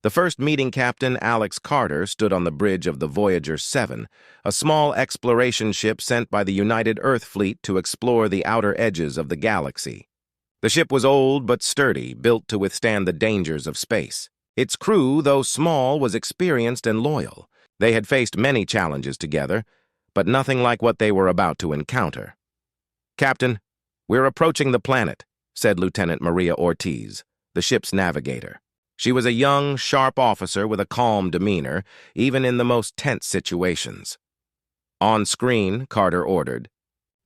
The first meeting captain, Alex Carter, stood on the bridge of the Voyager 7, a small exploration ship sent by the United Earth Fleet to explore the outer edges of the galaxy. The ship was old but sturdy, built to withstand the dangers of space. Its crew, though small, was experienced and loyal. They had faced many challenges together, but nothing like what they were about to encounter. "Captain, we're approaching the planet," said Lieutenant Maria Ortiz, the ship's navigator. She was a young, sharp officer with a calm demeanor, even in the most tense situations. "On screen," Carter ordered.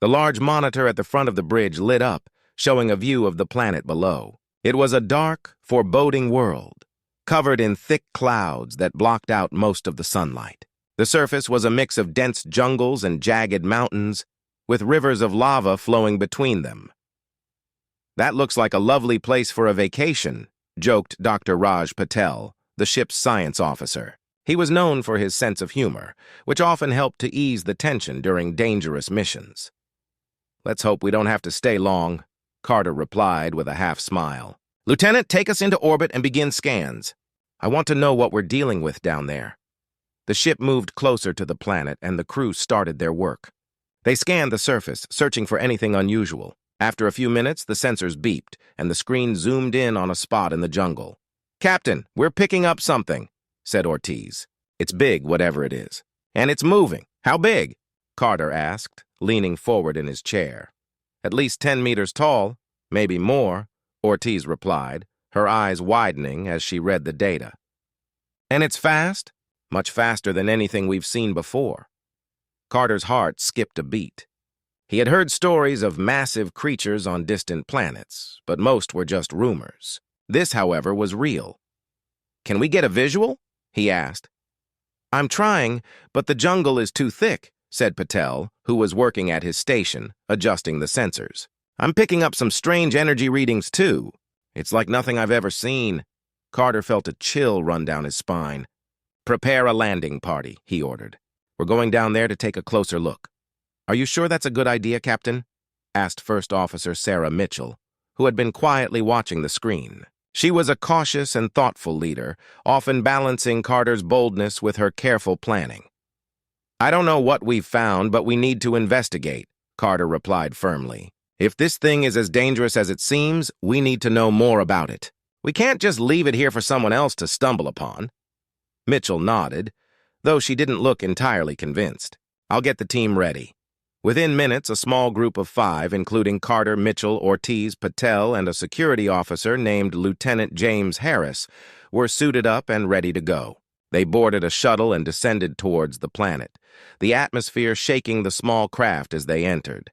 The large monitor at the front of the bridge lit up, showing a view of the planet below. It was a dark, foreboding world, covered in thick clouds that blocked out most of the sunlight. The surface was a mix of dense jungles and jagged mountains, with rivers of lava flowing between them. "That looks like a lovely place for a vacation," joked Dr. Raj Patel, the ship's science officer. He was known for his sense of humor, which often helped to ease the tension during dangerous missions. "Let's hope we don't have to stay long," Carter replied with a half-smile. "Lieutenant, take us into orbit and begin scans. I want to know what we're dealing with down there." The ship moved closer to the planet, and the crew started their work. They scanned the surface, searching for anything unusual. After a few minutes, the sensors beeped, and the screen zoomed in on a spot in the jungle. "Captain, we're picking up something," said Ortiz. "It's big, whatever it is. And it's moving. How big?" Carter asked, leaning forward in his chair. "At least 10 meters tall, maybe more," Ortiz replied, her eyes widening as she read the data. "And it's fast? Much faster than anything we've seen before." Carter's heart skipped a beat. He had heard stories of massive creatures on distant planets, but most were just rumors. This, however, was real. "Can we get a visual?" he asked. "I'm trying, but the jungle is too thick," said Patel, who was working at his station, adjusting the sensors. "I'm picking up some strange energy readings, too. It's like nothing I've ever seen." Carter felt a chill run down his spine. "Prepare a landing party," he ordered. "We're going down there to take a closer look." "Are you sure that's a good idea, Captain?" asked First Officer Sarah Mitchell, who had been quietly watching the screen. She was a cautious and thoughtful leader, often balancing Carter's boldness with her careful planning. "I don't know what we've found, but we need to investigate," Carter replied firmly. "If this thing is as dangerous as it seems, we need to know more about it. We can't just leave it here for someone else to stumble upon." Mitchell nodded, though she didn't look entirely convinced. "I'll get the team ready." Within minutes, a small group of 5, including Carter, Mitchell, Ortiz, Patel, and a security officer named Lieutenant James Harris, were suited up and ready to go. They boarded a shuttle and descended towards the planet, the atmosphere shaking the small craft as they entered.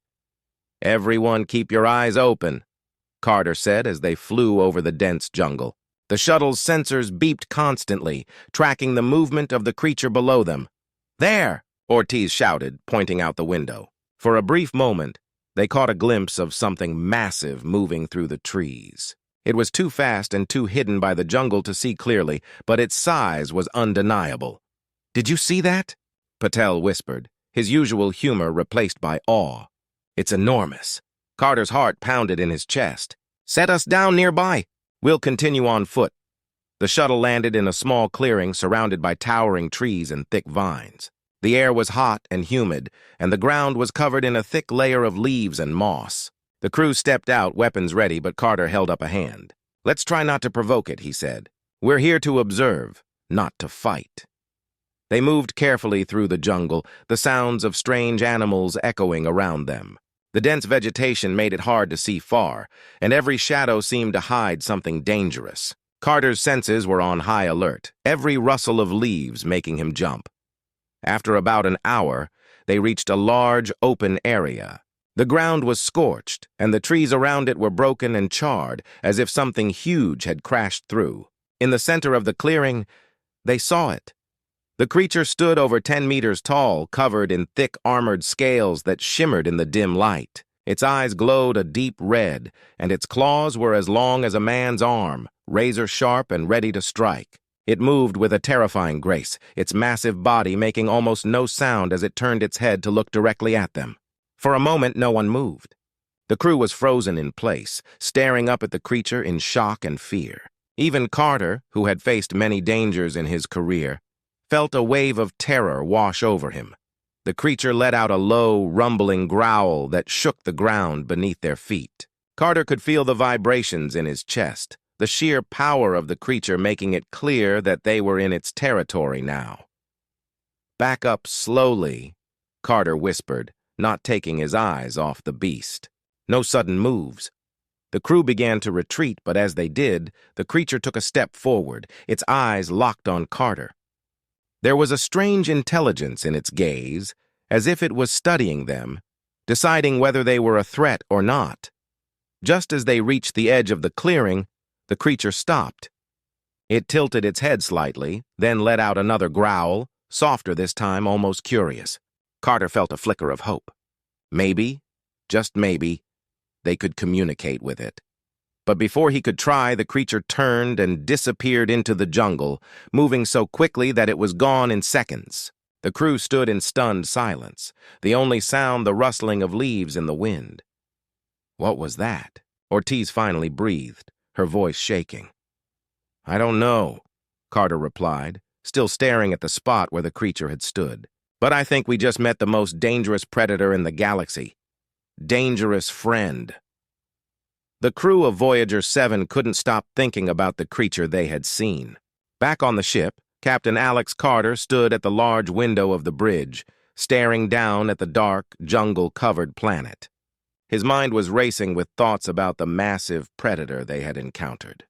"Everyone keep your eyes open," Carter said as they flew over the dense jungle. The shuttle's sensors beeped constantly, tracking the movement of the creature below them. "There!" Ortiz shouted, pointing out the window. For a brief moment, they caught a glimpse of something massive moving through the trees. It was too fast and too hidden by the jungle to see clearly, but its size was undeniable. "Did you see that?" Patel whispered, his usual humor replaced by awe. "It's enormous." Carter's heart pounded in his chest. "Set us down nearby. We'll continue on foot." The shuttle landed in a small clearing surrounded by towering trees and thick vines. The air was hot and humid, and the ground was covered in a thick layer of leaves and moss. The crew stepped out, weapons ready, but Carter held up a hand. "Let's try not to provoke it," he said. "We're here to observe, not to fight." They moved carefully through the jungle, the sounds of strange animals echoing around them. The dense vegetation made it hard to see far, and every shadow seemed to hide something dangerous. Carter's senses were on high alert, every rustle of leaves making him jump. After about an hour, they reached a large, open area. The ground was scorched, and the trees around it were broken and charred, as if something huge had crashed through. In the center of the clearing, they saw it. The creature stood over 10 meters tall, covered in thick armored scales that shimmered in the dim light. Its eyes glowed a deep red, and its claws were as long as a man's arm, razor-sharp and ready to strike. It moved with a terrifying grace, its massive body making almost no sound as it turned its head to look directly at them. For a moment, no one moved. The crew was frozen in place, staring up at the creature in shock and fear. Even Carter, who had faced many dangers in his career, felt a wave of terror wash over him. The creature let out a low, rumbling growl that shook the ground beneath their feet. Carter could feel the vibrations in his chest, the sheer power of the creature making it clear that they were in its territory now. "Back up slowly," Carter whispered, not taking his eyes off the beast. No sudden moves. The crew began to retreat, but as they did, the creature took a step forward, its eyes locked on Carter. There was a strange intelligence in its gaze, as if it was studying them, deciding whether they were a threat or not. Just as they reached the edge of the clearing, the creature stopped. It tilted its head slightly, then let out another growl, softer this time, almost curious. Carter felt a flicker of hope. Maybe, just maybe, they could communicate with it. But before he could try, the creature turned and disappeared into the jungle, moving so quickly that it was gone in seconds. The crew stood in stunned silence, the only sound the rustling of leaves in the wind. "What was that?" Ortiz finally breathed, her voice shaking. "I don't know," Carter replied, still staring at the spot where the creature had stood. "But I think we just met the most dangerous predator in the galaxy. Dangerous friend." The crew of Voyager 7 couldn't stop thinking about the creature they had seen. Back on the ship, Captain Alex Carter stood at the large window of the bridge, staring down at the dark, jungle-covered planet. His mind was racing with thoughts about the massive predator they had encountered.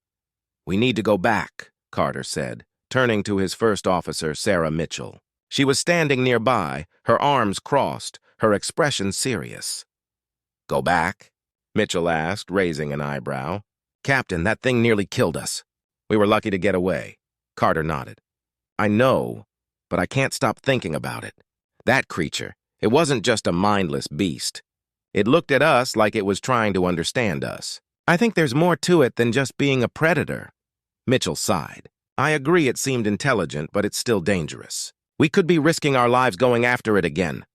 "We need to go back," Carter said, turning to his first officer, Sarah Mitchell. She was standing nearby, her arms crossed, her expression serious. "Go back?" Mitchell asked, raising an eyebrow. "Captain, that thing nearly killed us. We were lucky to get away." Carter nodded. "I know, but I can't stop thinking about it. That creature, it wasn't just a mindless beast. It looked at us like it was trying to understand us. I think there's more to it than just being a predator." Mitchell sighed. "I agree it seemed intelligent, but it's still dangerous. We could be risking our lives going after it again."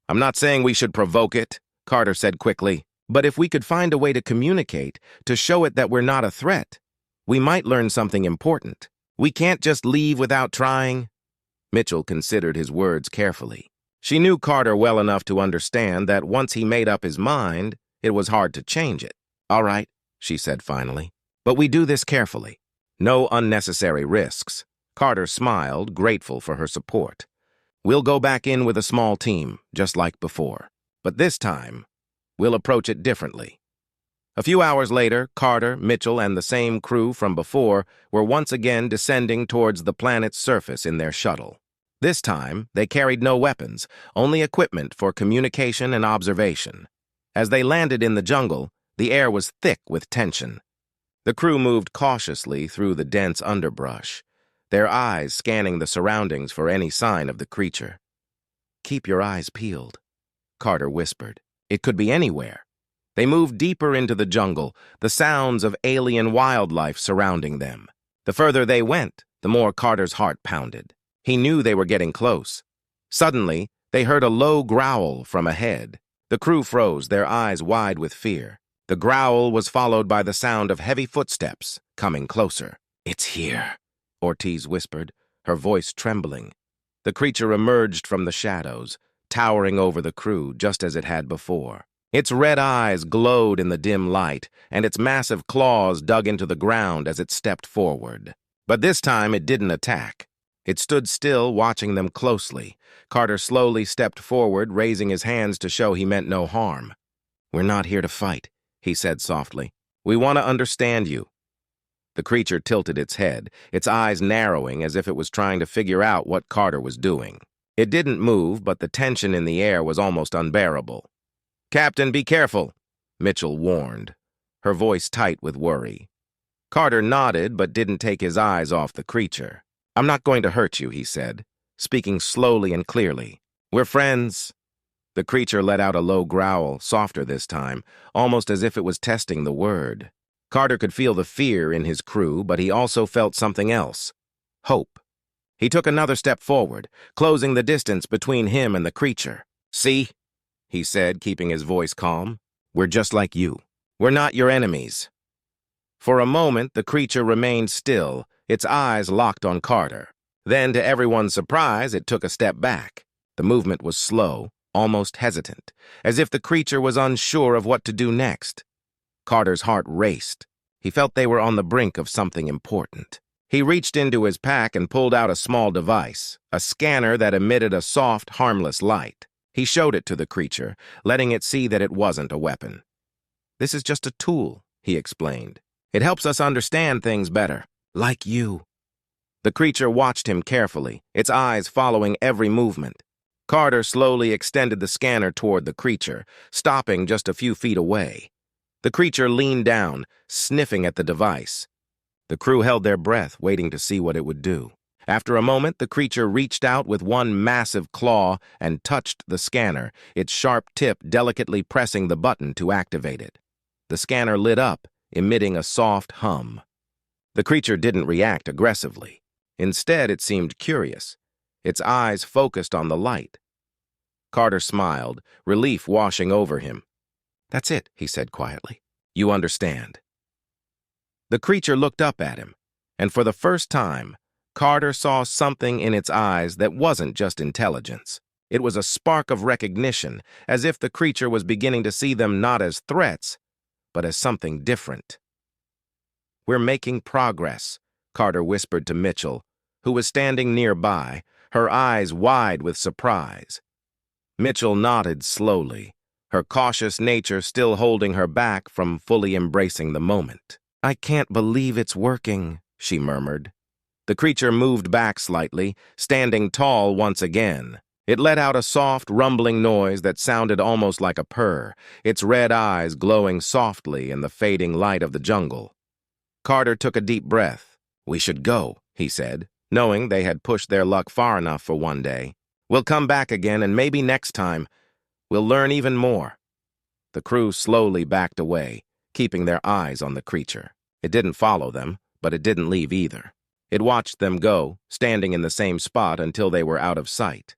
"I'm not saying we should provoke it," Carter said quickly. "But if we could find a way to communicate, to show it that we're not a threat, we might learn something important. We can't just leave without trying." Mitchell considered his words carefully. She knew Carter well enough to understand that once he made up his mind, it was hard to change it. "All right," she said finally. "But we do this carefully. No unnecessary risks." Carter smiled, grateful for her support. "We'll go back in with a small team, just like before. But this time, we'll approach it differently." A few hours later, Carter, Mitchell, and the same crew from before were once again descending towards the planet's surface in their shuttle. This time, they carried no weapons, only equipment for communication and observation. As they landed in the jungle, the air was thick with tension. The crew moved cautiously through the dense underbrush, their eyes scanning the surroundings for any sign of the creature. "Keep your eyes peeled," Carter whispered. "It could be anywhere." They moved deeper into the jungle, the sounds of alien wildlife surrounding them. The further they went, the more Carter's heart pounded. He knew they were getting close. Suddenly, they heard a low growl from ahead. The crew froze, their eyes wide with fear. The growl was followed by the sound of heavy footsteps, coming closer. "It's here," Ortiz whispered, her voice trembling. The creature emerged from the shadows, towering over the crew just as it had before. Its red eyes glowed in the dim light, and its massive claws dug into the ground as it stepped forward. But this time it didn't attack. It stood still, watching them closely. Carter slowly stepped forward, raising his hands to show he meant no harm. "We're not here to fight," he said softly. "We want to understand you." The creature tilted its head, its eyes narrowing as if it was trying to figure out what Carter was doing. It didn't move, but the tension in the air was almost unbearable. "Captain, be careful," Mitchell warned, her voice tight with worry. Carter nodded but didn't take his eyes off the creature. "I'm not going to hurt you," he said, speaking slowly and clearly. "We're friends." The creature let out a low growl, softer this time, almost as if it was testing the word. Carter could feel the fear in his crew, but he also felt something else. Hope. He took another step forward, closing the distance between him and the creature. "See?" he said, keeping his voice calm. "We're just like you. We're not your enemies." For a moment, the creature remained still, its eyes locked on Carter. Then, to everyone's surprise, it took a step back. The movement was slow, almost hesitant, as if the creature was unsure of what to do next. Carter's heart raced. He felt they were on the brink of something important. He reached into his pack and pulled out a small device, a scanner that emitted a soft, harmless light. He showed it to the creature, letting it see that it wasn't a weapon. "This is just a tool," he explained. "It helps us understand things better, like you." The creature watched him carefully, its eyes following every movement. Carter slowly extended the scanner toward the creature, stopping just a few feet away. The creature leaned down, sniffing at the device. The crew held their breath, waiting to see what it would do. After a moment, the creature reached out with one massive claw and touched the scanner, its sharp tip delicately pressing the button to activate it. The scanner lit up, emitting a soft hum. The creature didn't react aggressively. Instead, it seemed curious, its eyes focused on the light. Carter smiled, relief washing over him. "That's it," he said quietly. "You understand." The creature looked up at him, and for the first time, Carter saw something in its eyes that wasn't just intelligence. It was a spark of recognition, as if the creature was beginning to see them not as threats, but as something different. "We're making progress," Carter whispered to Mitchell, who was standing nearby, her eyes wide with surprise. Mitchell nodded slowly, her cautious nature still holding her back from fully embracing the moment. "I can't believe it's working," she murmured. The creature moved back slightly, standing tall once again. It let out a soft, rumbling noise that sounded almost like a purr, its red eyes glowing softly in the fading light of the jungle. Carter took a deep breath. "We should go," he said, knowing they had pushed their luck far enough for one day. "We'll come back again, and maybe next time, we'll learn even more." The crew slowly backed away, keeping their eyes on the creature. It didn't follow them, but it didn't leave either. It watched them go, standing in the same spot until they were out of sight.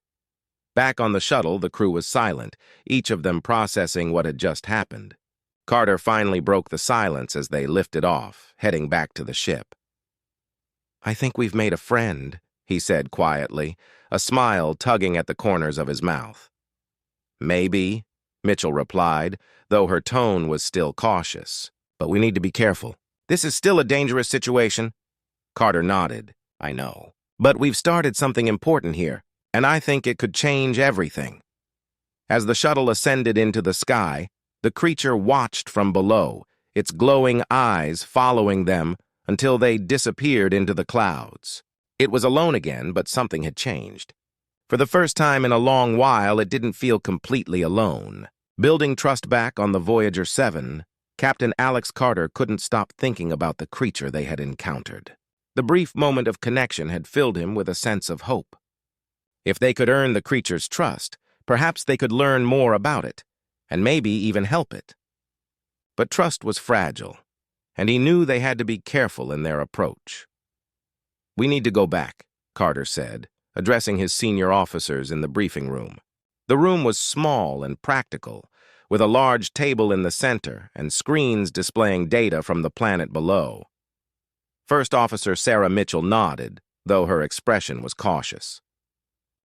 Back on the shuttle, the crew was silent, each of them processing what had just happened. Carter finally broke the silence as they lifted off, heading back to the ship. "I think we've made a friend," he said quietly, a smile tugging at the corners of his mouth. "Maybe," Mitchell replied, though her tone was still cautious. "But we need to be careful. This is still a dangerous situation." Carter nodded. "I know. But we've started something important here, and I think it could change everything." As the shuttle ascended into the sky, the creature watched from below, its glowing eyes following them until they disappeared into the clouds. It was alone again, but something had changed. For the first time in a long while, it didn't feel completely alone. Building trust back on the Voyager 7, Captain Alex Carter couldn't stop thinking about the creature they had encountered. The brief moment of connection had filled him with a sense of hope. If they could earn the creature's trust, perhaps they could learn more about it, and maybe even help it. But trust was fragile, and he knew they had to be careful in their approach. "We need to go back," Carter said, addressing his senior officers in the briefing room. The room was small and practical, with a large table in the center and screens displaying data from the planet below. First Officer Sarah Mitchell nodded, though her expression was cautious.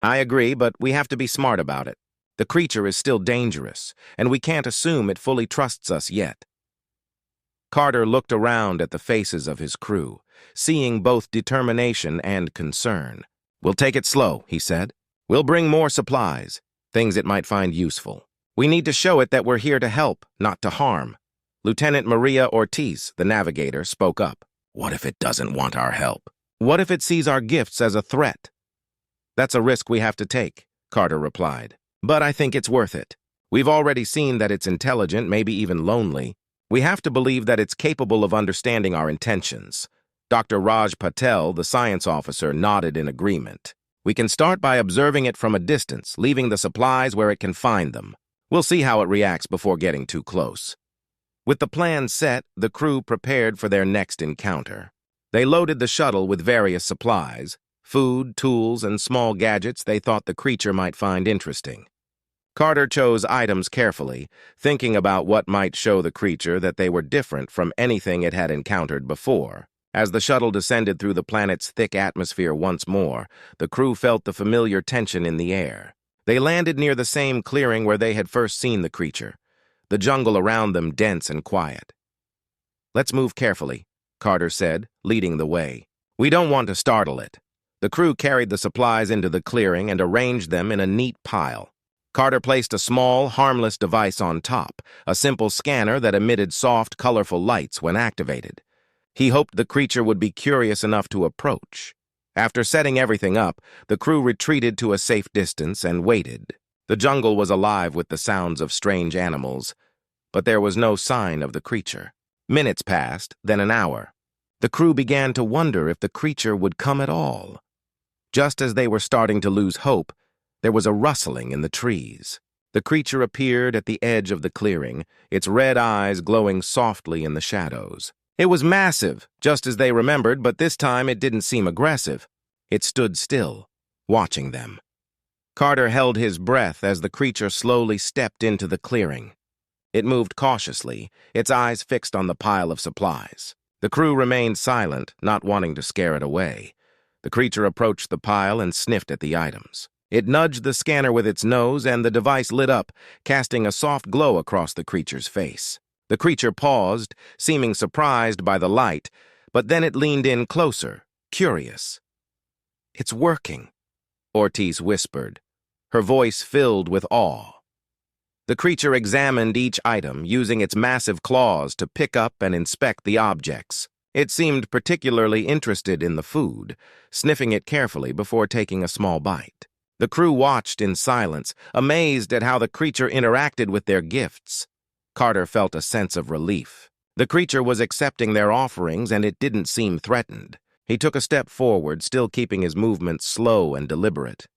"I agree, but we have to be smart about it. The creature is still dangerous, and we can't assume it fully trusts us yet." Carter looked around at the faces of his crew, seeing both determination and concern. "We'll take it slow," he said. "We'll bring more supplies, things it might find useful. We need to show it that we're here to help, not to harm." Lieutenant Maria Ortiz, the navigator, spoke up. "What if it doesn't want our help? What if it sees our gifts as a threat?" "That's a risk we have to take," Carter replied. "But I think it's worth it. We've already seen that it's intelligent, maybe even lonely. We have to believe that it's capable of understanding our intentions." Dr. Raj Patel, the science officer, nodded in agreement. "We can start by observing it from a distance, leaving the supplies where it can find them. We'll see how it reacts before getting too close." With the plan set, the crew prepared for their next encounter. They loaded the shuttle with various supplies, food, tools, and small gadgets they thought the creature might find interesting. Carter chose items carefully, thinking about what might show the creature that they were different from anything it had encountered before. As the shuttle descended through the planet's thick atmosphere once more, the crew felt the familiar tension in the air. They landed near the same clearing where they had first seen the creature, the jungle around them dense and quiet. "Let's move carefully," Carter said, leading the way. "We don't want to startle it." The crew carried the supplies into the clearing and arranged them in a neat pile. Carter placed a small, harmless device on top, a simple scanner that emitted soft, colorful lights when activated. He hoped the creature would be curious enough to approach. After setting everything up, the crew retreated to a safe distance and waited. The jungle was alive with the sounds of strange animals, but there was no sign of the creature. Minutes passed, then an hour. The crew began to wonder if the creature would come at all. Just as they were starting to lose hope, there was a rustling in the trees. The creature appeared at the edge of the clearing, its red eyes glowing softly in the shadows. It was massive, just as they remembered, but this time it didn't seem aggressive. It stood still, watching them. Carter held his breath as the creature slowly stepped into the clearing. It moved cautiously, its eyes fixed on the pile of supplies. The crew remained silent, not wanting to scare it away. The creature approached the pile and sniffed at the items. It nudged the scanner with its nose, and the device lit up, casting a soft glow across the creature's face. The creature paused, seeming surprised by the light, but then it leaned in closer, curious. "It's working," Ortiz whispered, her voice filled with awe. The creature examined each item, using its massive claws to pick up and inspect the objects. It seemed particularly interested in the food, sniffing it carefully before taking a small bite. The crew watched in silence, amazed at how the creature interacted with their gifts. Carter felt a sense of relief. The creature was accepting their offerings, and it didn't seem threatened. He took a step forward, still keeping his movements slow and deliberate.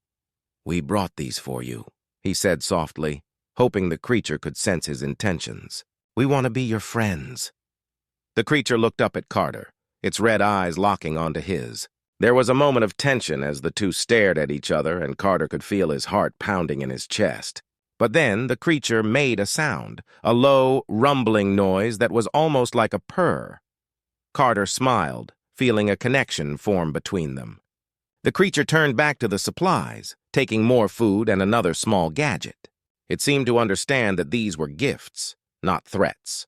"We brought these for you," he said softly, hoping the creature could sense his intentions. "We want to be your friends." The creature looked up at Carter, its red eyes locking onto his. There was a moment of tension as the two stared at each other, and Carter could feel his heart pounding in his chest. But then the creature made a sound, a low, rumbling noise that was almost like a purr. Carter smiled, feeling a connection form between them. The creature turned back to the supplies, taking more food and another small gadget. It seemed to understand that these were gifts, not threats.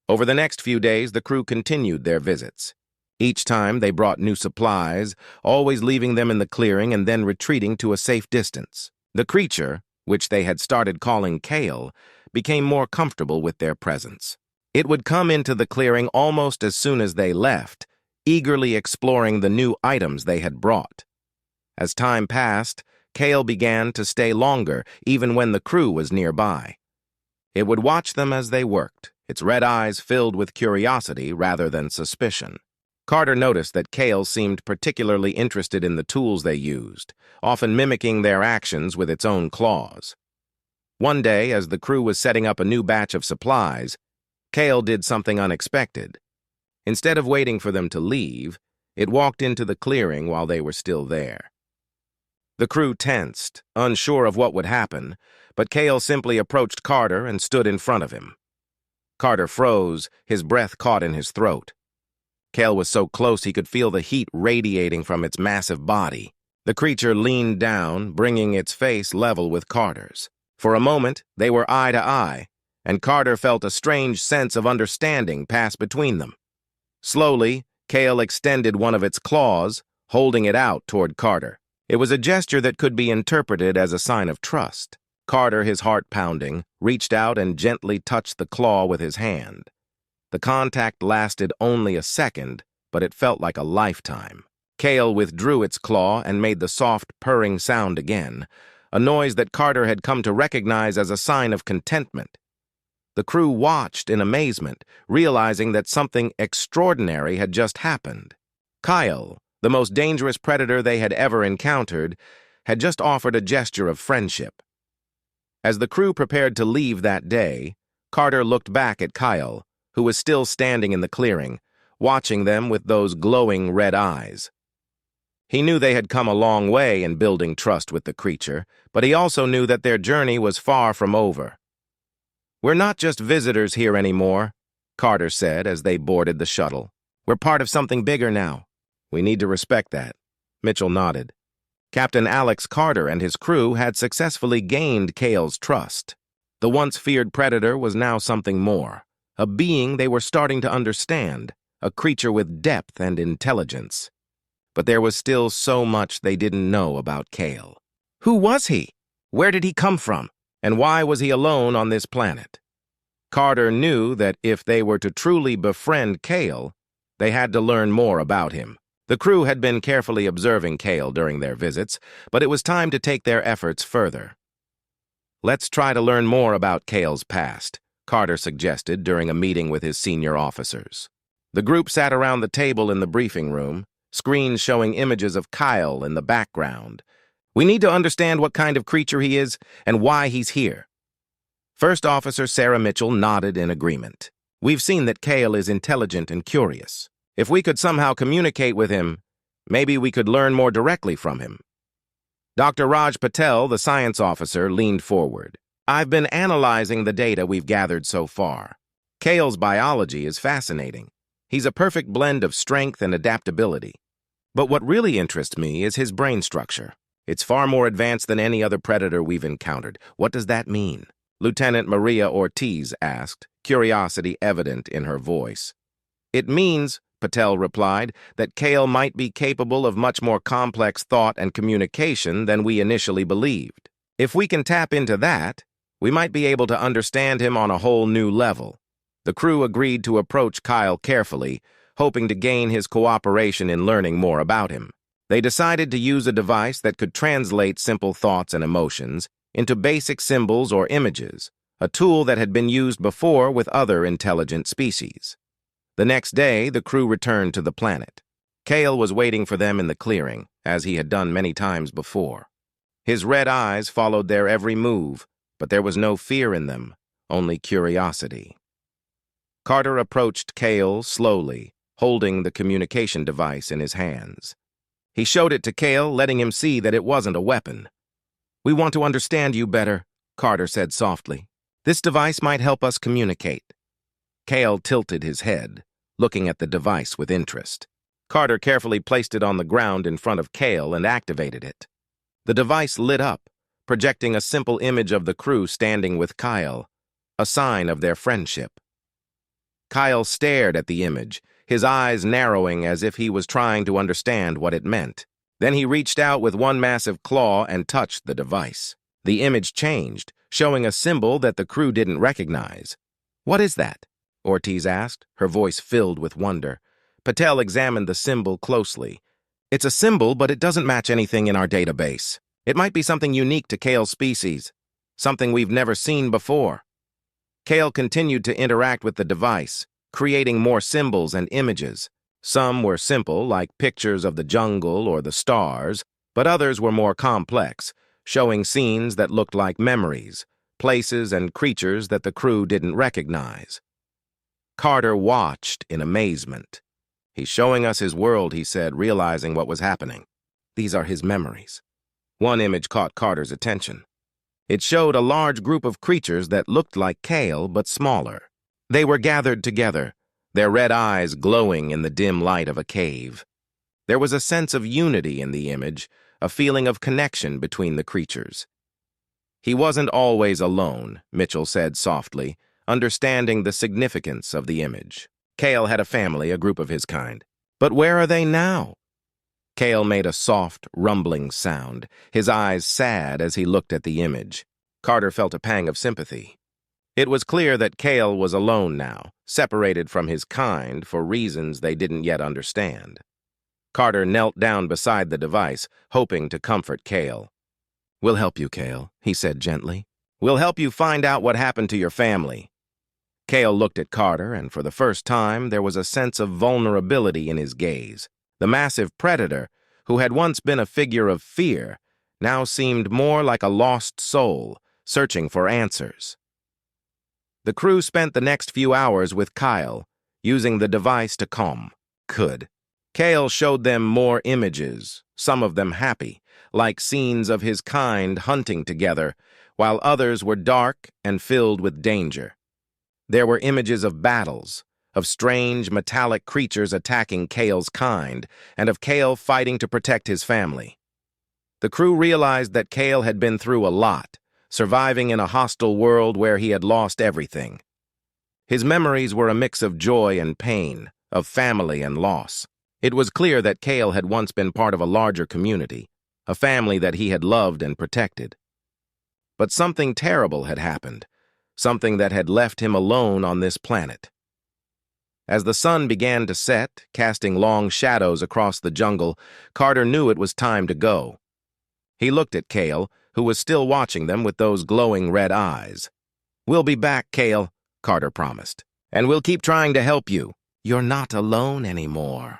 Over the next few days, the crew continued their visits. Each time they brought new supplies, always leaving them in the clearing and then retreating to a safe distance. The creature, which they had started calling Kale, became more comfortable with their presence. It would come into the clearing almost as soon as they left, eagerly exploring the new items they had brought. As time passed, Kale began to stay longer, even when the crew was nearby. It would watch them as they worked, its red eyes filled with curiosity rather than suspicion. Carter noticed that Kale seemed particularly interested in the tools they used, often mimicking their actions with its own claws. One day, as the crew was setting up a new batch of supplies, Kale did something unexpected. Instead of waiting for them to leave, it walked into the clearing while they were still there. The crew tensed, unsure of what would happen, but Kale simply approached Carter and stood in front of him. Carter froze, his breath caught in his throat. Kale was so close he could feel the heat radiating from its massive body. The creature leaned down, bringing its face level with Carter's. For a moment, they were eye to eye, and Carter felt a strange sense of understanding pass between them. Slowly, Kale extended one of its claws, holding it out toward Carter. It was a gesture that could be interpreted as a sign of trust. Carter, his heart pounding, reached out and gently touched the claw with his hand. The contact lasted only a second, but it felt like a lifetime. Kale withdrew its claw and made the soft, purring sound again, a noise that Carter had come to recognize as a sign of contentment. The crew watched in amazement, realizing that something extraordinary had just happened. Kyle, the most dangerous predator they had ever encountered, had just offered a gesture of friendship. As the crew prepared to leave that day, Carter looked back at Kyle, who was still standing in the clearing, watching them with those glowing red eyes. He knew they had come a long way in building trust with the creature, but he also knew that their journey was far from over. "We're not just visitors here anymore," Carter said as they boarded the shuttle. "We're part of something bigger now. We need to respect that." Mitchell nodded. Captain Alex Carter and his crew had successfully gained Cale's trust. The once feared predator was now something more, a being they were starting to understand, a creature with depth and intelligence. But there was still so much they didn't know about Cale. Who was he? Where did he come from? And why was he alone on this planet? Carter knew that if they were to truly befriend Cale, they had to learn more about him. The crew had been carefully observing Cale during their visits, but it was time to take their efforts further. "Let's try to learn more about Cale's past," Carter suggested during a meeting with his senior officers. The group sat around the table in the briefing room, screens showing images of Kyle in the background. "We need to understand what kind of creature he is and why he's here." First Officer Sarah Mitchell nodded in agreement. "We've seen that Cale is intelligent and curious. If we could somehow communicate with him, maybe we could learn more directly from him." Dr. Raj Patel, the science officer, leaned forward. "I've been analyzing the data we've gathered so far. Cale's biology is fascinating. He's a perfect blend of strength and adaptability. But what really interests me is his brain structure. It's far more advanced than any other predator we've encountered. What does that mean?" Lieutenant Maria Ortiz asked, curiosity evident in her voice. "It means," Patel replied, "that Cale might be capable of much more complex thought and communication than we initially believed. If we can tap into that, we might be able to understand him on a whole new level." The crew agreed to approach Kyle carefully, hoping to gain his cooperation in learning more about him. They decided to use a device that could translate simple thoughts and emotions into basic symbols or images, a tool that had been used before with other intelligent species. The next day, the crew returned to the planet. Cale was waiting for them in the clearing, as he had done many times before. His red eyes followed their every move, but there was no fear in them, only curiosity. Carter approached Cale slowly, holding the communication device in his hands. He showed it to Cale, letting him see that it wasn't a weapon. "We want to understand you better," Carter said softly. "This device might help us communicate." Cale tilted his head, looking at the device with interest. Carter carefully placed it on the ground in front of Cale and activated it. The device lit up, projecting a simple image of the crew standing with Kyle, a sign of their friendship. Kyle stared at the image, his eyes narrowing as if he was trying to understand what it meant. Then he reached out with one massive claw and touched the device. The image changed, showing a symbol that the crew didn't recognize. "What is that?" Ortiz asked, her voice filled with wonder. Patel examined the symbol closely. "It's a symbol, but it doesn't match anything in our database. It might be something unique to Cale's species, something we've never seen before." Cale continued to interact with the device, creating more symbols and images. Some were simple, like pictures of the jungle or the stars, but others were more complex, showing scenes that looked like memories, places and creatures that the crew didn't recognize. Carter watched in amazement. "He's showing us his world," he said, realizing what was happening. "These are his memories." One image caught Carter's attention. It showed a large group of creatures that looked like Cale, but smaller. They were gathered together, their red eyes glowing in the dim light of a cave. There was a sense of unity in the image, a feeling of connection between the creatures. "He wasn't always alone," Mitchell said softly, understanding the significance of the image. Cale had a family, a group of his kind. "But where are they now?" Cale made a soft, rumbling sound, his eyes sad as he looked at the image. Carter felt a pang of sympathy. It was clear that Cale was alone now, separated from his kind for reasons they didn't yet understand. Carter knelt down beside the device, hoping to comfort Cale. "We'll help you, Cale," he said gently. "We'll help you find out what happened to your family." Cale looked at Carter, and for the first time, there was a sense of vulnerability in his gaze. The massive predator, who had once been a figure of fear, now seemed more like a lost soul, searching for answers. The crew spent the next few hours with Kyle, using the device to calm. Cale showed them more images, some of them happy, like scenes of his kind hunting together, while others were dark and filled with danger. There were images of battles, of strange metallic creatures attacking Kale's kind, and of Kale fighting to protect his family. The crew realized that Kale had been through a lot, surviving in a hostile world where he had lost everything. His memories were a mix of joy and pain, of family and loss. It was clear that Kale had once been part of a larger community, a family that he had loved and protected. But something terrible had happened, something that had left him alone on this planet. As the sun began to set, casting long shadows across the jungle, Carter knew it was time to go. He looked at Kale, who was still watching them with those glowing red eyes. "We'll be back, Kale," Carter promised. "And we'll keep trying to help you. You're not alone anymore."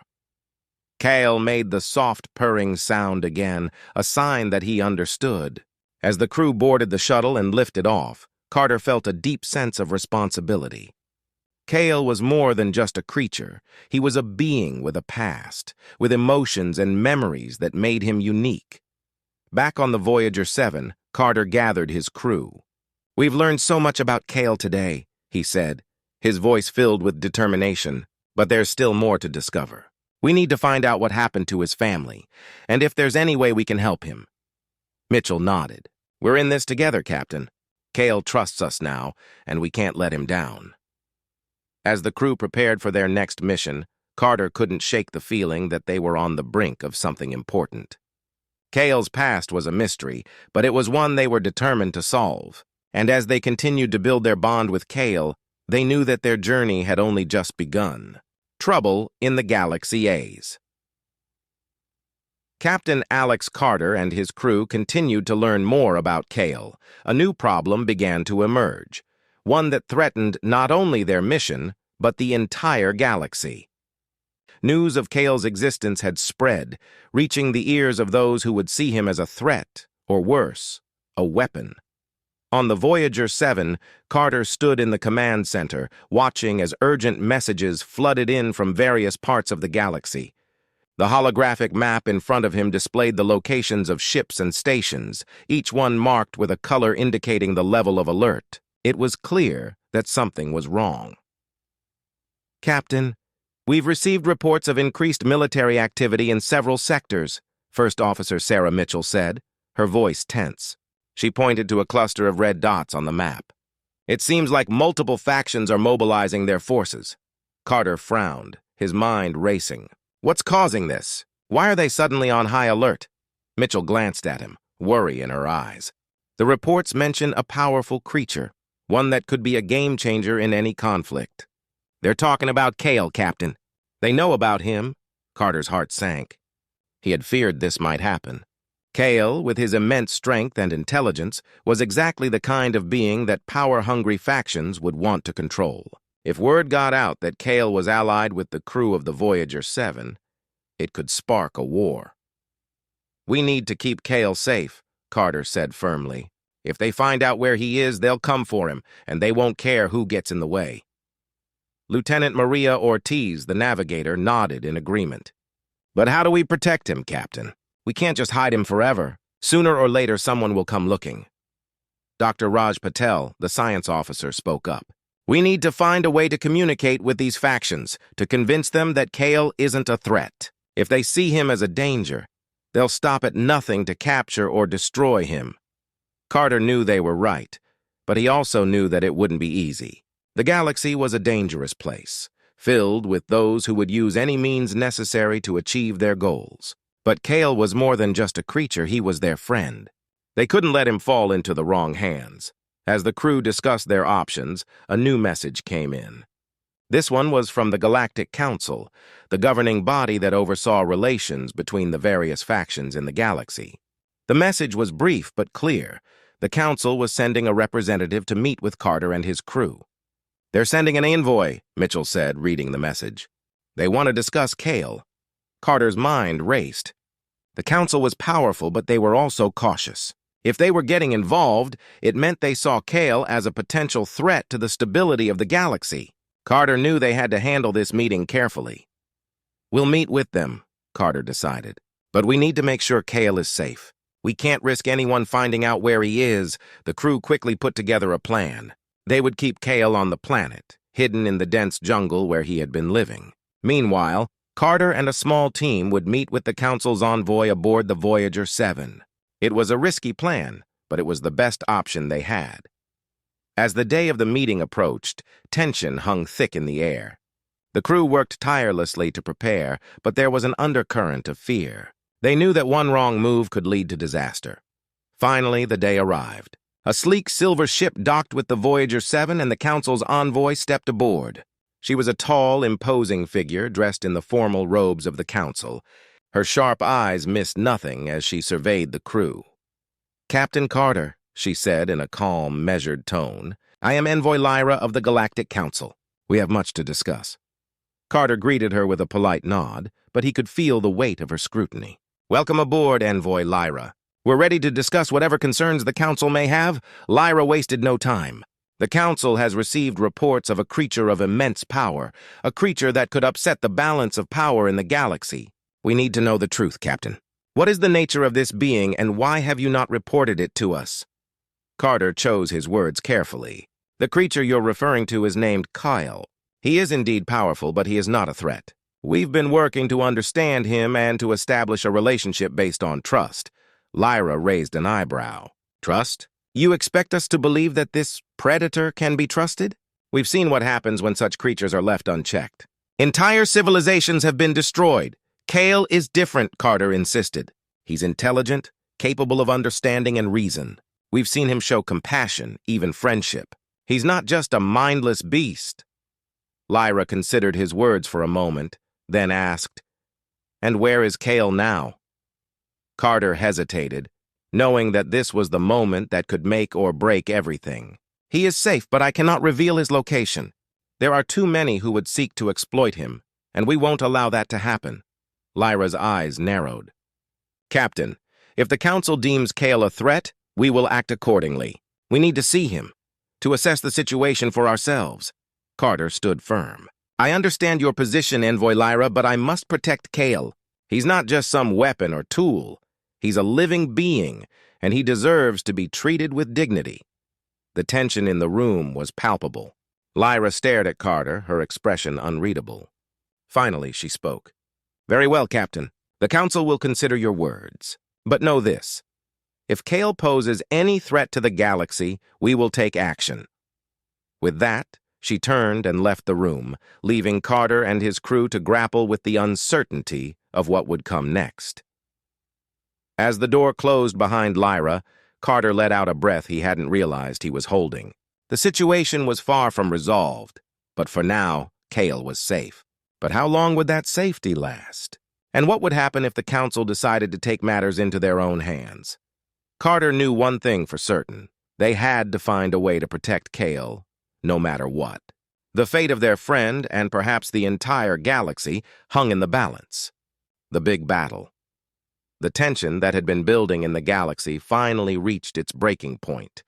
Kale made the soft purring sound again, a sign that he understood. As the crew boarded the shuttle and lifted off, Carter felt a deep sense of responsibility. Kale was more than just a creature. He was a being with a past, with emotions and memories that made him unique. Back on the Voyager 7, Carter gathered his crew. "We've learned so much about Kale today," he said, his voice filled with determination, "but there's still more to discover. We need to find out what happened to his family, and if there's any way we can help him." Mitchell nodded. "We're in this together, Captain. Kale trusts us now, and we can't let him down." As the crew prepared for their next mission, Carter couldn't shake the feeling that they were on the brink of something important. Kale's past was a mystery, but it was one they were determined to solve. And as they continued to build their bond with Kale, they knew that their journey had only just begun. Trouble in the Galaxy A's. Captain Alex Carter and his crew continued to learn more about Kale. A new problem began to emerge, one that threatened not only their mission, but the entire galaxy. News of Kale's existence had spread, reaching the ears of those who would see him as a threat, or worse, a weapon. On the Voyager 7, Carter stood in the command center, watching as urgent messages flooded in from various parts of the galaxy. The holographic map in front of him displayed the locations of ships and stations, each one marked with a color indicating the level of alert. It was clear that something was wrong. "Captain, we've received reports of increased military activity in several sectors," First Officer Sarah Mitchell said, her voice tense. She pointed to a cluster of red dots on the map. "It seems like multiple factions are mobilizing their forces." Carter frowned, his mind racing. "What's causing this? Why are they suddenly on high alert?" Mitchell glanced at him, worry in her eyes. "The reports mention a powerful creature, one that could be a game-changer in any conflict." "They're talking about Kale, Captain. They know about him." Carter's heart sank. He had feared this might happen. Kale, with his immense strength and intelligence, was exactly the kind of being that power-hungry factions would want to control. If word got out that Kale was allied with the crew of the Voyager 7, it could spark a war. "We need to keep Kale safe," Carter said firmly. "If they find out where he is, they'll come for him, and they won't care who gets in the way." Lieutenant Maria Ortiz, the navigator, nodded in agreement. "But how do we protect him, Captain? We can't just hide him forever. Sooner or later, someone will come looking." Dr. Raj Patel, the science officer, spoke up. "We need to find a way to communicate with these factions, to convince them that Kale isn't a threat. If they see him as a danger, they'll stop at nothing to capture or destroy him." Carter knew they were right, but he also knew that it wouldn't be easy. The galaxy was a dangerous place, filled with those who would use any means necessary to achieve their goals. But Kale was more than just a creature, he was their friend. They couldn't let him fall into the wrong hands. As the crew discussed their options, a new message came in. This one was from the Galactic Council, the governing body that oversaw relations between the various factions in the galaxy. The message was brief but clear. The Council was sending a representative to meet with Carter and his crew. "They're sending an envoy," Mitchell said, reading the message. "They want to discuss Kale." Carter's mind raced. The Council was powerful, but they were also cautious. If they were getting involved, it meant they saw Kale as a potential threat to the stability of the galaxy. Carter knew they had to handle this meeting carefully. "We'll meet with them," Carter decided. But we need to make sure Kale is safe. We can't risk anyone finding out where he is. The crew quickly put together a plan. They would keep Kale on the planet, hidden in the dense jungle where he had been living. Meanwhile, Carter and a small team would meet with the Council's envoy aboard the Voyager 7. It was a risky plan, but it was the best option they had. As the day of the meeting approached, tension hung thick in the air. The crew worked tirelessly to prepare, but there was an undercurrent of fear. They knew that one wrong move could lead to disaster. Finally, the day arrived. A sleek silver ship docked with the Voyager 7 and the Council's envoy stepped aboard. She was a tall, imposing figure dressed in the formal robes of the Council. Her sharp eyes missed nothing as she surveyed the crew. "Captain Carter," she said in a calm, measured tone, "I am Envoy Lyra of the Galactic Council. We have much to discuss." Carter greeted her with a polite nod, but he could feel the weight of her scrutiny. "Welcome aboard, Envoy Lyra. We're ready to discuss whatever concerns the Council may have." Lyra wasted no time. "The Council has received reports of a creature of immense power, a creature that could upset the balance of power in the galaxy. We need to know the truth, Captain. What is the nature of this being, and why have you not reported it to us?" Carter chose his words carefully. "The creature you're referring to is named Kyle. He is indeed powerful, but he is not a threat. We've been working to understand him and to establish a relationship based on trust." Lyra raised an eyebrow. "Trust? You expect us to believe that this predator can be trusted? We've seen what happens when such creatures are left unchecked. Entire civilizations have been destroyed. Kale is different," Carter insisted. "He's intelligent, capable of understanding and reason. We've seen him show compassion, even friendship. He's not just a mindless beast." Lyra considered his words for a moment, then asked, "And where is Kale now?" Carter hesitated, knowing that this was the moment that could make or break everything. "He is safe, but I cannot reveal his location. There are too many who would seek to exploit him, and we won't allow that to happen." Lyra's eyes narrowed. "Captain, if the Council deems Kale a threat, we will act accordingly. We need to see him, to assess the situation for ourselves." Carter stood firm. "I understand your position, Envoy Lyra, but I must protect Kale. He's not just some weapon or tool. He's a living being, and he deserves to be treated with dignity." The tension in the room was palpable. Lyra stared at Carter, her expression unreadable. Finally, she spoke. "Very well, Captain. The Council will consider your words. But know this. If Kale poses any threat to the galaxy, we will take action." With that, she turned and left the room, leaving Carter and his crew to grapple with the uncertainty of what would come next. As the door closed behind Lyra, Carter let out a breath he hadn't realized he was holding. The situation was far from resolved, but for now, Kale was safe. But how long would that safety last? And what would happen if the Council decided to take matters into their own hands? Carter knew one thing for certain. They had to find a way to protect Kale, no matter what. The fate of their friend, and perhaps the entire galaxy, hung in the balance. The big battle. The tension that had been building in the galaxy finally reached its breaking point.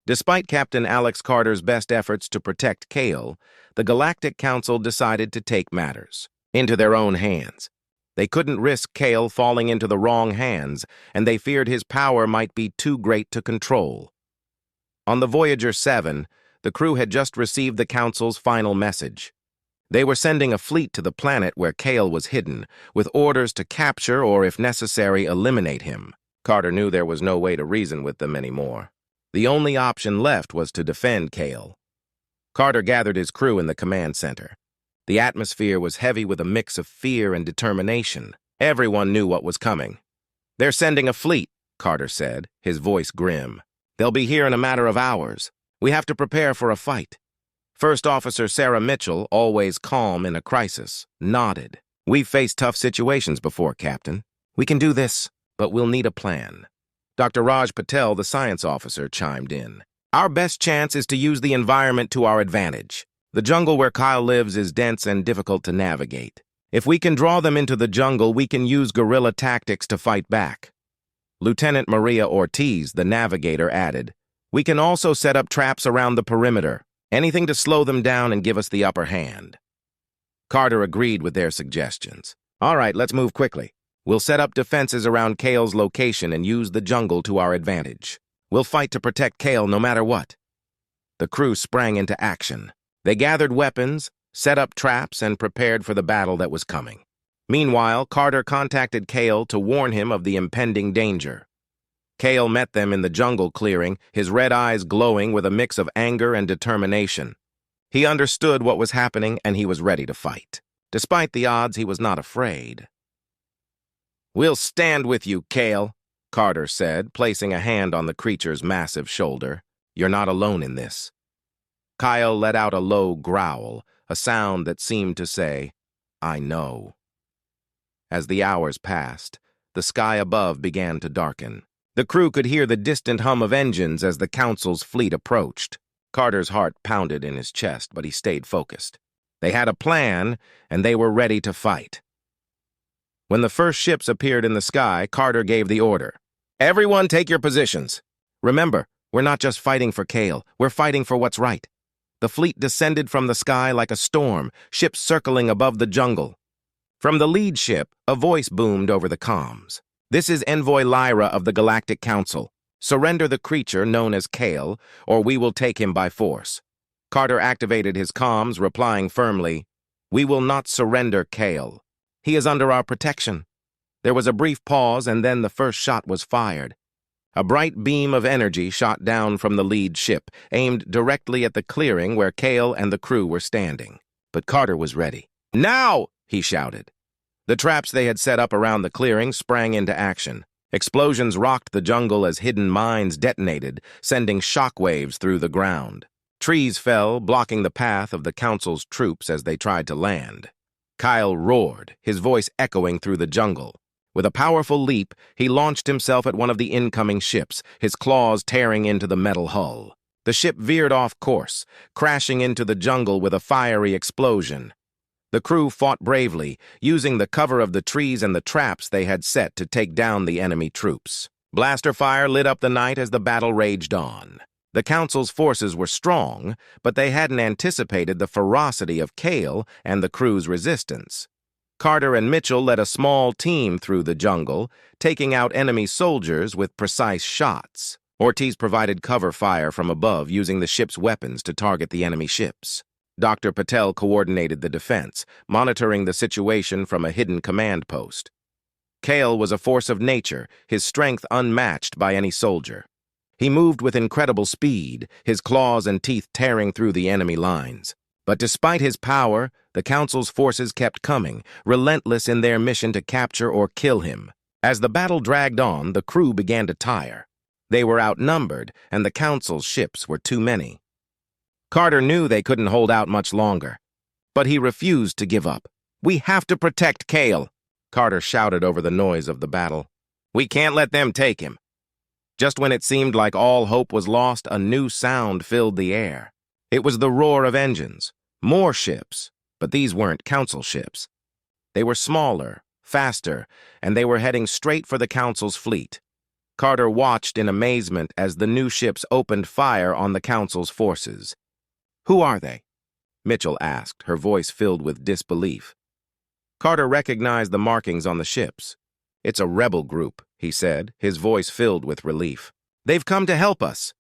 Despite Captain Alex Carter's best efforts to protect Kale, the Galactic Council decided to take matters into their own hands. They couldn't risk Kale falling into the wrong hands, and they feared his power might be too great to control. On the Voyager 7, the crew had just received the Council's final message. They were sending a fleet to the planet where Kale was hidden, with orders to capture or, if necessary, eliminate him. Carter knew there was no way to reason with them anymore. The only option left was to defend Kale. Carter gathered his crew in the command center. The atmosphere was heavy with a mix of fear and determination. Everyone knew what was coming. "They're sending a fleet," Carter said, his voice grim. "They'll be here in a matter of hours. We have to prepare for a fight." First Officer Sarah Mitchell, always calm in a crisis, nodded. "We've faced tough situations before, Captain. We can do this, but we'll need a plan." Dr. Raj Patel, the science officer, chimed in. "Our best chance is to use the environment to our advantage. The jungle where Kyle lives is dense and difficult to navigate. If we can draw them into the jungle, we can use guerrilla tactics to fight back." Lieutenant Maria Ortiz, the navigator, added, "We can also set up traps around the perimeter. Anything to slow them down and give us the upper hand." Carter agreed with their suggestions. "All right, let's move quickly. We'll set up defenses around Kale's location and use the jungle to our advantage. We'll fight to protect Kale no matter what." The crew sprang into action. They gathered weapons, set up traps, and prepared for the battle that was coming. Meanwhile, Carter contacted Kale to warn him of the impending danger. Kale met them in the jungle clearing, his red eyes glowing with a mix of anger and determination. He understood what was happening, and he was ready to fight. Despite the odds, he was not afraid. "We'll stand with you, Kale," Carter said, placing a hand on the creature's massive shoulder. "You're not alone in this." Kyle let out a low growl, a sound that seemed to say, "I know." As the hours passed, the sky above began to darken. The crew could hear the distant hum of engines as the Council's fleet approached. Carter's heart pounded in his chest, but he stayed focused. They had a plan, and they were ready to fight. When the first ships appeared in the sky, Carter gave the order. "Everyone take your positions. Remember, we're not just fighting for Kale, we're fighting for what's right." The fleet descended from the sky like a storm, ships circling above the jungle. From the lead ship, a voice boomed over the comms. "This is Envoy Lyra of the Galactic Council. Surrender the creature known as Kale, or we will take him by force." Carter activated his comms, replying firmly, "We will not surrender Kale. He is under our protection." There was a brief pause, and then the first shot was fired. A bright beam of energy shot down from the lead ship, aimed directly at the clearing where Kale and the crew were standing. But Carter was ready. "Now!" he shouted. The traps they had set up around the clearing sprang into action. Explosions rocked the jungle as hidden mines detonated, sending shockwaves through the ground. Trees fell, blocking the path of the Council's troops as they tried to land. Kyle roared, his voice echoing through the jungle. With a powerful leap, he launched himself at one of the incoming ships, his claws tearing into the metal hull. The ship veered off course, crashing into the jungle with a fiery explosion. The crew fought bravely, using the cover of the trees and the traps they had set to take down the enemy troops. Blaster fire lit up the night as the battle raged on. The Council's forces were strong, but they hadn't anticipated the ferocity of Kale and the crew's resistance. Carter and Mitchell led a small team through the jungle, taking out enemy soldiers with precise shots. Ortiz provided cover fire from above, using the ship's weapons to target the enemy ships. Dr. Patel coordinated the defense, monitoring the situation from a hidden command post. Kale was a force of nature, his strength unmatched by any soldier. He moved with incredible speed, his claws and teeth tearing through the enemy lines. But despite his power, the Council's forces kept coming, relentless in their mission to capture or kill him. As the battle dragged on, the crew began to tire. They were outnumbered, and the Council's ships were too many. Carter knew they couldn't hold out much longer, but he refused to give up. "We have to protect Kale," Carter shouted over the noise of the battle. "We can't let them take him." Just when it seemed like all hope was lost, a new sound filled the air. It was the roar of engines. More ships, but these weren't Council ships. They were smaller, faster, and they were heading straight for the Council's fleet. Carter watched in amazement as the new ships opened fire on the Council's forces. "Who are they?" Mitchell asked, her voice filled with disbelief. Carter recognized the markings on the ships. "It's a rebel group," he said, his voice filled with relief. "They've come to help us."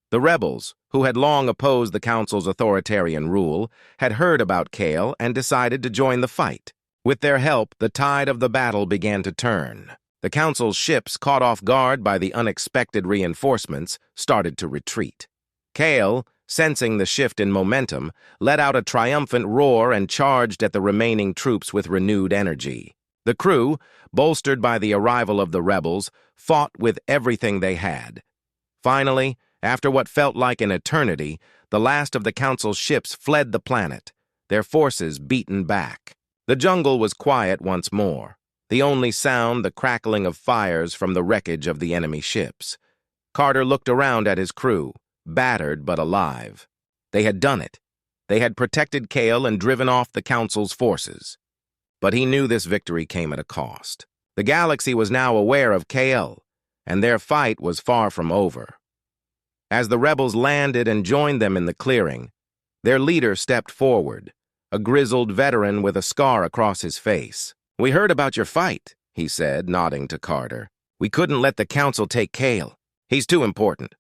The rebels, who had long opposed the Council's authoritarian rule, had heard about Kale and decided to join the fight. With their help, the tide of the battle began to turn. The Council's ships, caught off guard by the unexpected reinforcements, started to retreat. Kale, sensing the shift in momentum, let out a triumphant roar and charged at the remaining troops with renewed energy. The crew, bolstered by the arrival of the rebels, fought with everything they had. Finally, after what felt like an eternity, the last of the Council's ships fled the planet, their forces beaten back. The jungle was quiet once more, the only sound the crackling of fires from the wreckage of the enemy ships. Carter looked around at his crew, battered but alive. They had done it. They had protected Kale and driven off the Council's forces. But he knew this victory came at a cost. The galaxy was now aware of Kale, and their fight was far from over. As the rebels landed and joined them in the clearing, their leader stepped forward, a grizzled veteran with a scar across his face. "We heard about your fight," he said, nodding to Carter. We couldn't let the council take Cale. He's too important.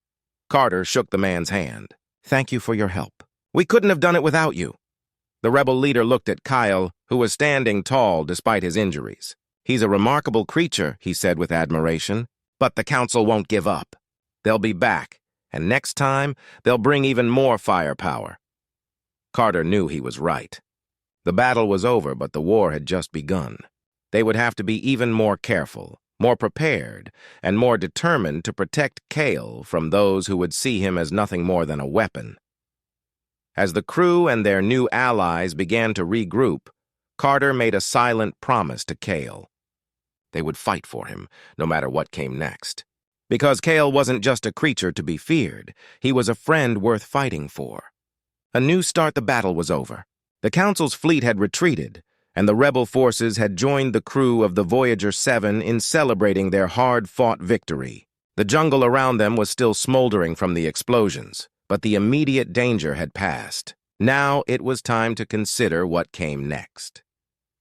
Carter shook the man's hand. Thank you for your help. We couldn't have done it without you. The rebel leader looked at Kyle, who was standing tall despite his injuries. He's a remarkable creature, he said with admiration. But the council won't give up. They'll be back, and next time, they'll bring even more firepower. Carter knew he was right. The battle was over, but the war had just begun. They would have to be even more careful, more prepared, and more determined to protect Cale from those who would see him as nothing more than a weapon. As the crew and their new allies began to regroup, Carter made a silent promise to Cale. They would fight for him, no matter what came next. Because Cale wasn't just a creature to be feared, he was a friend worth fighting for. A new start. The battle was over. The Council's fleet had retreated, and the rebel forces had joined the crew of the Voyager 7 in celebrating their hard-fought victory. The jungle around them was still smoldering from the explosions, but the immediate danger had passed. Now it was time to consider what came next.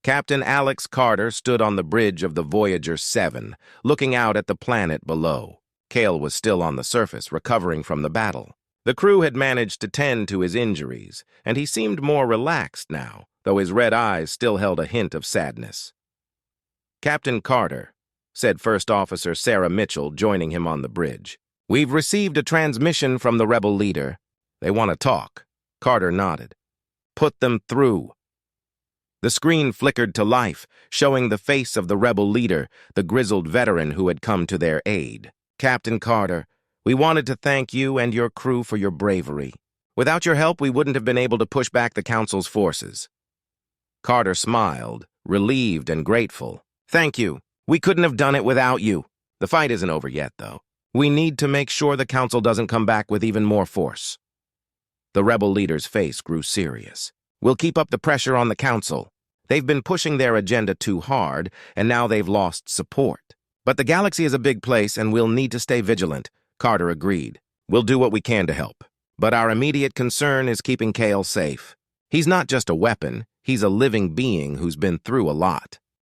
Captain Alex Carter stood on the bridge of the Voyager 7, looking out at the planet below. Cale was still on the surface, recovering from the battle. The crew had managed to tend to his injuries, and he seemed more relaxed now, though his red eyes still held a hint of sadness. Captain Carter, said First Officer Sarah Mitchell, joining him on the bridge. We've received a transmission from the rebel leader. They want to talk. Carter nodded. Put them through. The screen flickered to life, showing the face of the rebel leader, the grizzled veteran who had come to their aid. Captain Carter, we wanted to thank you and your crew for your bravery. Without your help, we wouldn't have been able to push back the Council's forces. Carter smiled, relieved and grateful. Thank you. We couldn't have done it without you. The fight isn't over yet, though. We need to make sure the Council doesn't come back with even more force. The rebel leader's face grew serious. We'll keep up the pressure on the Council. They've been pushing their agenda too hard, and now they've lost support. But the galaxy is a big place, and we'll need to stay vigilant. Carter agreed. We'll do what we can to help. But our immediate concern is keeping Cale safe. He's not just a weapon, he's a living being who's been through a lot.